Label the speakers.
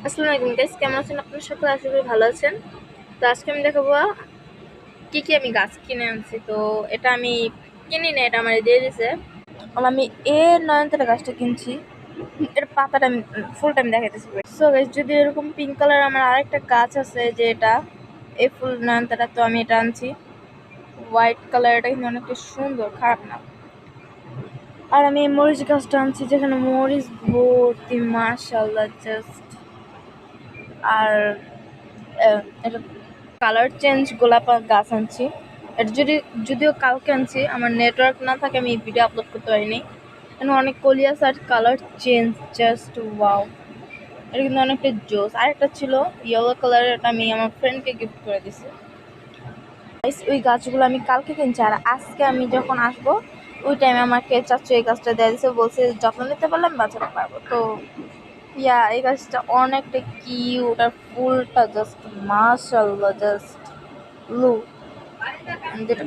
Speaker 1: আসসালামু আলাইকুম গাইস, কেমন আছেন আপনারা? সকলে আশা করি ভালো আছেন। তো আজকে আমি দেখাবো কি কি আমি গাছ কিনে আনছি। তো এটা আমি কিনি না, এটা আমার দিয়ে দিয়েছে। আমি নয়নতারা গাছটা কিনছি। এর পাতাটা আমি ফুলটা আমি দেখাইতেছি। সো গাইস, যদি এরকম পিঙ্ক কালার আমার আরেকটা গাছ আছে, যে এটা এই ফুল নয়নতারা, তো আমি এটা আনছি। হোয়াইট কালার, এটা কিন্তু অনেকটা সুন্দর, খারাপ না। আর আমি এই মরিচ গাছটা আনছি, যেখানে মরিচ ভর্তি, মাশাআল্লাহ জাস্ট। আর এটা কালার চেঞ্জ গোলাপ গাছ আনছি। এটা যদিও কালকে আনছি, আমার নেটওয়ার্ক না থাকে, আমি ভিডিও আপলোড করতে পারিনি। এখানে অনেক কলি আছে আর কালার চেঞ্জ জাস্ট ওয়াও। এটা কিন্তু অনেকটা জোস। আরেকটা ছিল ইয়েলো কালারের, এটা আমি আমার ফ্রেন্ডকে গিফট করে দিছি। ওই গাছগুলো আমি কালকে কিনছি, আর আজকে আমি যখন আসবো ওই টাইমে আমাকে চাচু এই গাছটা দিয়ে দিছে, বলছে যত্ন নিতে পারলে আমি বাঁচাতে পারবো। তো এই গাছটা অনেকটা কিউট, আর ফুলটা জাস্ট মাশাআল্লাহ, জাস্ট ব্লু যেটা